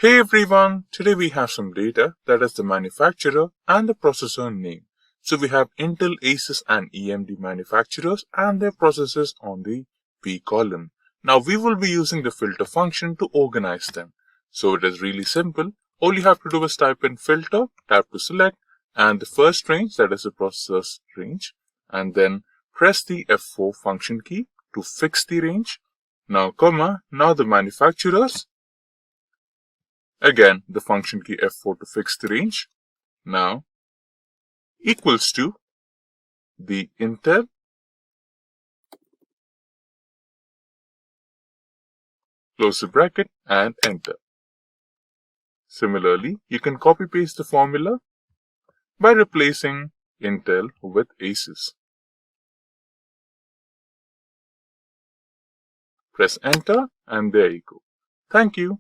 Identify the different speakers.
Speaker 1: Hey everyone, today we have some data that is the manufacturer and the processor name. So we have Intel, Asus and AMD manufacturers and their processors on the P column. Now we will be using the filter function to organize them. So it is really simple. All you have to do is type in filter, tap to select and the first range, that is the processor's range, and then press the F4 function key to fix the range. Now the manufacturers. Again, the function key F4 to fix the range. Now, equals to the Intel, close the bracket and enter. Similarly, you can copy paste the formula by replacing Intel with Asus. Press enter and there you go. Thank you.